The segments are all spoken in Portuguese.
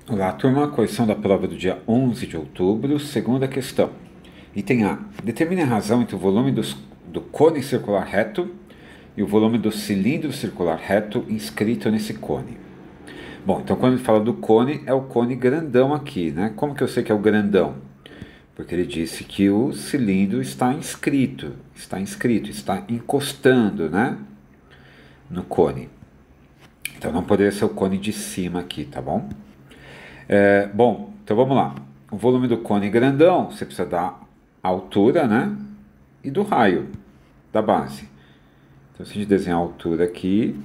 Olá, turma. Correção da prova do dia 11 de outubro. Segunda questão. Item A. Determine a razão entre o volume do cone circular reto e o volume do cilindro circular reto inscrito nesse cone. Bom, então quando ele fala do cone, é o cone grandão aqui, né? Como que eu sei que é o grandão? Porque ele disse que o cilindro está inscrito, está encostando, né? No cone. Então não poderia ser o cone de cima aqui, tá bom? Bom, então vamos lá. O volume do cone grandão, você precisa da altura, né? E do raio da base. Então, se a gente desenhar a altura aqui,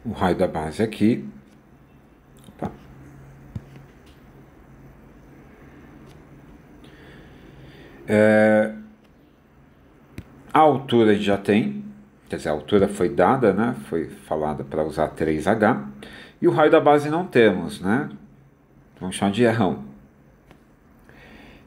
o raio da base aqui. Opa. A altura a gente já tem, quer dizer, a altura foi dada, né? Foi falada para usar 3H. E o raio da base não temos, né? Vamos chamar de R.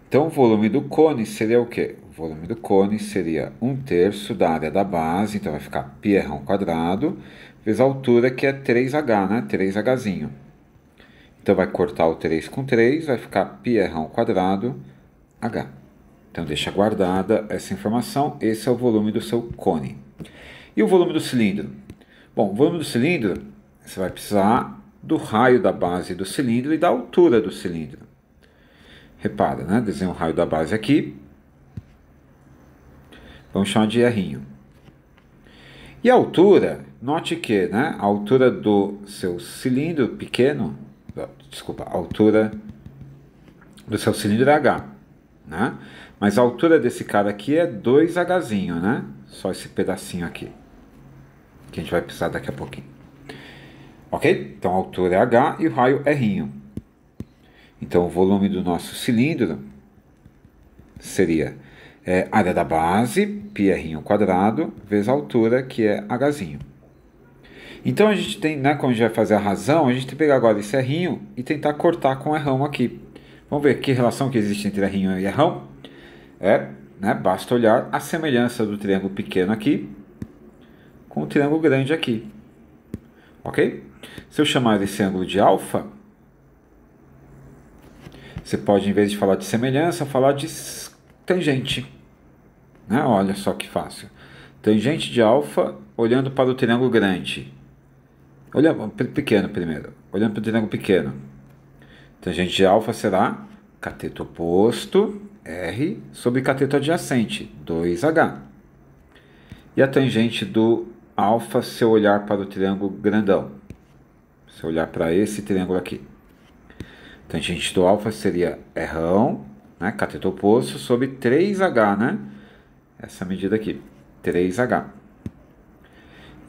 Então, o volume do cone seria o quê? O volume do cone seria 1/3 da área da base, então vai ficar πr², vezes a altura, que é 3H, né? 3Hzinho. Então, vai cortar o 3 com 3, vai ficar πr²H. Então, deixa guardada essa informação. Esse é o volume do seu cone. E o volume do cilindro? Bom, o volume do cilindro, você vai precisar do raio da base do cilindro e da altura do cilindro. Repara, né? Desenho o raio da base aqui. Vamos chamar de R. E a altura, note que, né? A altura do seu cilindro pequeno, desculpa, a altura do seu cilindro é H, né? Mas a altura desse cara aqui é 2Hzinho, né? Só esse pedacinho aqui, que a gente vai precisar daqui a pouquinho. Ok? Então a altura é H e o raio é R. Então o volume do nosso cilindro seria área da base, πr², vezes a altura, que é Hzinho. Então a gente tem, né, quando a gente vai fazer a razão, a gente tem que pegar agora esse R e tentar cortar com R aqui. Vamos ver que relação que existe entre R e R. Né, basta olhar a semelhança do triângulo pequeno aqui com o triângulo grande aqui. Ok? Se eu chamar esse ângulo de alfa, você pode, em vez de falar de semelhança, falar de tangente. Né? Olha só que fácil. Tangente de alfa olhando para o triângulo grande. Olhando para o pequeno primeiro. Olhando para o triângulo pequeno. Tangente de alfa será cateto oposto, R, sobre cateto adjacente, 2H. E a tangente do alfa, se eu olhar para o triângulo grandão. Se eu olhar para esse triângulo aqui. Tangente do alfa seria R, né, cateto oposto, sobre 3H, né? Essa medida aqui, 3H.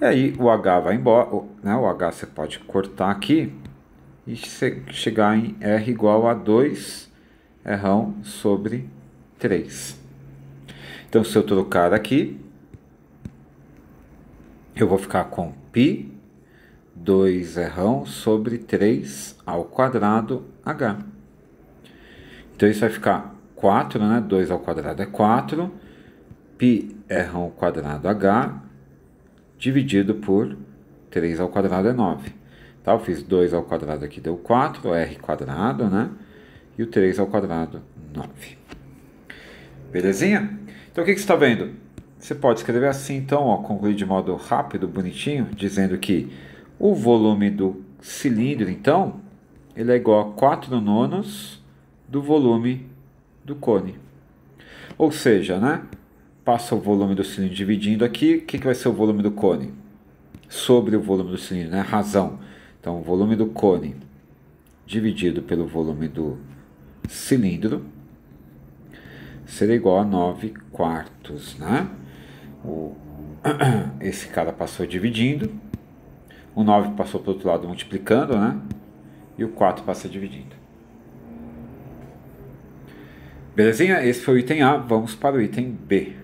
E aí o H vai embora, né? O H você pode cortar aqui e chegar em R igual a 2R sobre 3. Então, se eu trocar aqui, eu vou ficar com π 2R sobre 3² H. Então, isso vai ficar 4, né? 2² é 4, πr² H, dividido por 3² é 9. Tá? Eu fiz 2² aqui, deu 4, R², né? E o 3², 9. Belezinha? Então, o que você está vendo? Você pode escrever assim, então, ó, concluir de modo rápido, bonitinho, dizendo que o volume do cilindro, então, ele é igual a 4/9 do volume do cone. Ou seja, né? Passa o volume do cilindro dividindo aqui, o que vai ser o volume do cone? Sobre o volume do cilindro, né? Razão. Então, o volume do cone dividido pelo volume do cilindro será igual a 9/4, né? Esse cara passou dividindo, o 9 passou para o outro lado multiplicando, né? E o 4 passa dividindo. Belezinha? Esse foi o item A, vamos para o item B.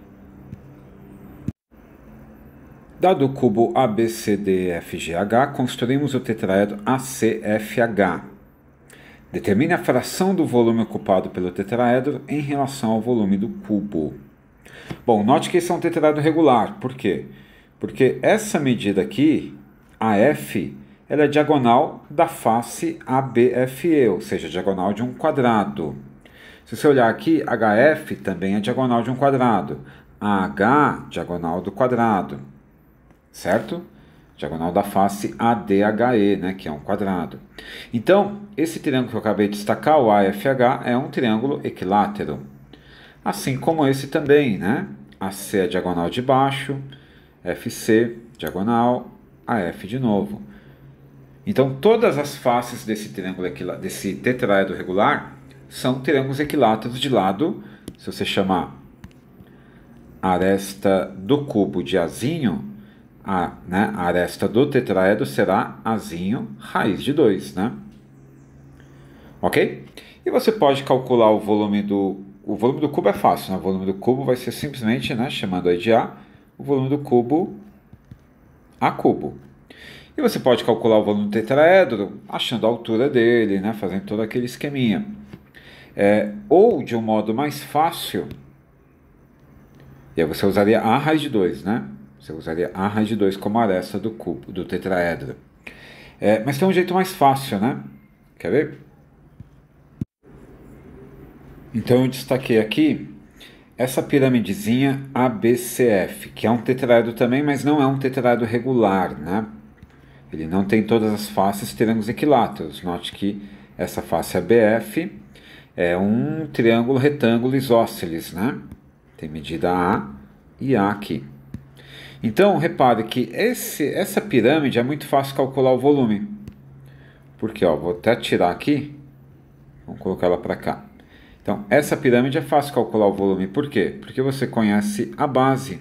Dado o cubo ABCDEFGH, construímos o tetraedro ACFH. Determine a fração do volume ocupado pelo tetraedro em relação ao volume do cubo. Bom, note que esse é um tetraedro regular. Por quê? Porque essa medida aqui, AF, ela é diagonal da face ABFE, ou seja, diagonal de um quadrado. Se você olhar aqui, HF também é diagonal de um quadrado. AH, diagonal do quadrado, certo? Diagonal da face ADHE, né, que é um quadrado. Então, esse triângulo que eu acabei de destacar, o AFH, é um triângulo equilátero. Assim como esse também, né? AC é diagonal de baixo, FC, diagonal, AF de novo. Então, todas as faces desse triângulo desse tetraedro regular são triângulos equiláteros de lado. Se você chamar a aresta do cubo de Azinho, a aresta do tetraedro será Azinho raiz de 2, né? Ok? E você pode calcular o volume do... O volume do cubo é fácil, né? O volume do cubo vai ser simplesmente, né, chamando aí de A, o volume do cubo A cubo. E você pode calcular o volume do tetraedro achando a altura dele, né, fazendo todo aquele esqueminha. Ou de um modo mais fácil, e aí você usaria A raiz de 2, né? Você usaria A raiz de 2 como aresta do cubo, do tetraedro. Mas tem um jeito mais fácil, né? Quer ver? Então eu destaquei aqui essa piramidezinha ABCF, que é um tetraedro também, mas não é um tetraedro regular, né? Ele não tem todas as faces triângulos equiláteros. Note que essa face ABF é um triângulo retângulo isósceles, né? Tem medida A e A aqui. Então, repare que essa pirâmide é muito fácil calcular o volume. Porque, ó, vou até tirar aqui, vamos colocar ela para cá. Então, essa pirâmide é fácil calcular o volume. Por quê? Porque você conhece a base.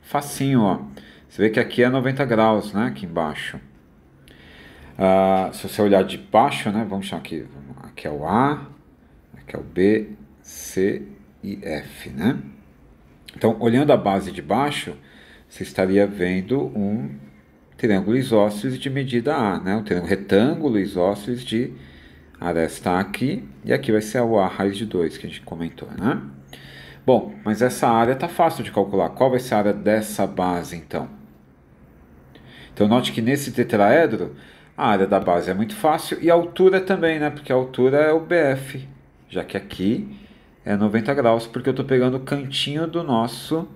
Facinho, ó. Você vê que aqui é 90 graus, né? Aqui embaixo. Se você olhar de baixo, né? Vamos chamar aqui. Aqui é o A, aqui é o B, C e F, né? Então, olhando a base de baixo, você estaria vendo um triângulo isósceles de medida A, né? Um triângulo retângulo isósceles de aresta aqui, e aqui vai ser o A raiz de 2 que a gente comentou, né? Bom, mas essa área está fácil de calcular. Qual vai ser a área dessa base, então? Então, note que nesse tetraedro, a área da base é muito fácil e a altura também, né? Porque a altura é o BF, já que aqui é 90 graus, porque eu estou pegando o cantinho do nosso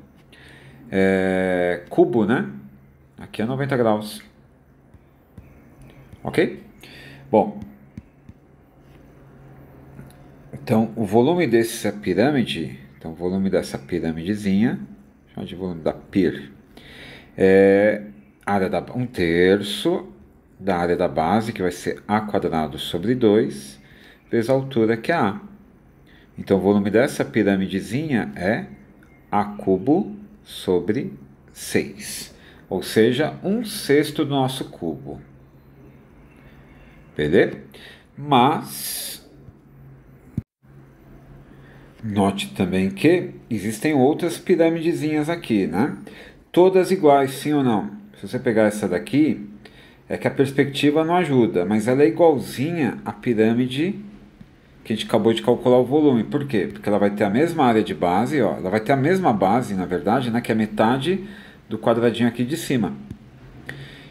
cubo, né? Aqui é 90 graus. Ok? Bom, então o volume dessa pirâmide, então o volume dessa piramidezinha, chama de volume da pir, é área da, 1/3 da área da base, que vai ser A quadrado sobre 2, vezes a altura, que é A. Então o volume dessa piramidezinha é A cubo sobre 6. Ou seja, 1/6 do nosso cubo. Beleza? Mas note também que existem outras piramidezinhas aqui, né? Todas iguais, sim ou não? Se você pegar essa daqui, é que a perspectiva não ajuda, mas ela é igualzinha à pirâmide que a gente acabou de calcular o volume. Por quê? Porque ela vai ter a mesma área de base, ó, ela vai ter a mesma base, na verdade, né, que é metade do quadradinho aqui de cima.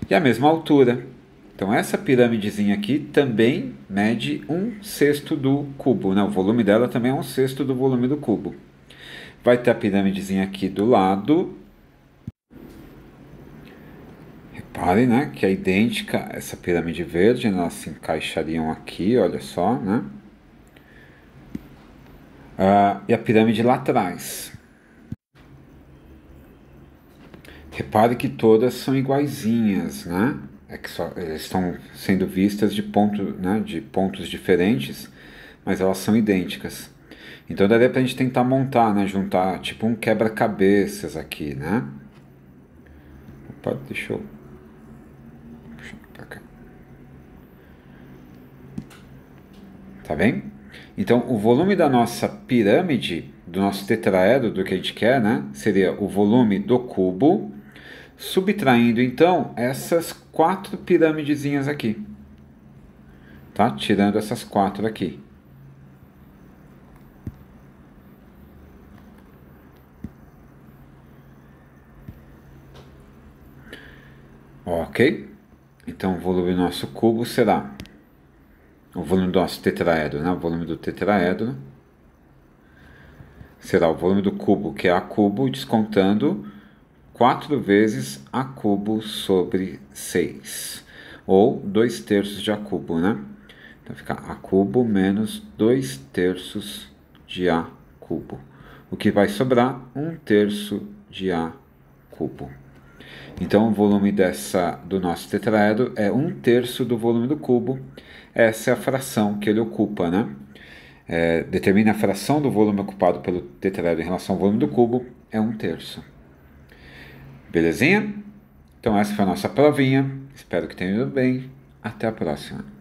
E a mesma altura. Então essa piramidezinha aqui também mede 1/6 do cubo, né? O volume dela também é 1/6 do volume do cubo. Vai ter a piramidezinha aqui do lado. Reparem, né, que é idêntica a essa pirâmide verde, né, elas se encaixariam aqui, olha só, né? E a pirâmide lá atrás. Repare que todas são iguaizinhas, né? É que só elas estão sendo vistas de né, de pontos diferentes, mas elas são idênticas. Então daria pra gente tentar montar, né, juntar tipo um quebra-cabeças aqui, né? Opa, deixa eu puxar pra cá. Tá bem? Então o volume da nossa pirâmide, do nosso tetraedro, do que a gente quer, né, seria o volume do cubo, subtraindo então essas 4 piramidezinhas aqui, tá? Tirando essas 4 aqui. Ok? Então o volume do nosso cubo será o volume do nosso tetraedro, né? O volume do tetraedro será o volume do cubo, que é a cubo, descontando 4 vezes a cubo sobre 6. Ou 2 terços de a cubo, né? Então fica a cubo menos 2 terços de a cubo. O que vai sobrar? 1 terço de a cubo. Então o volume do nosso tetraedro é 1 terço do volume do cubo. Essa é a fração que ele ocupa, né? Determina a fração do volume ocupado pelo tetraedro em relação ao volume do cubo, é 1 terço. Belezinha? Então essa foi a nossa provinha. Espero que tenha ido bem. Até a próxima.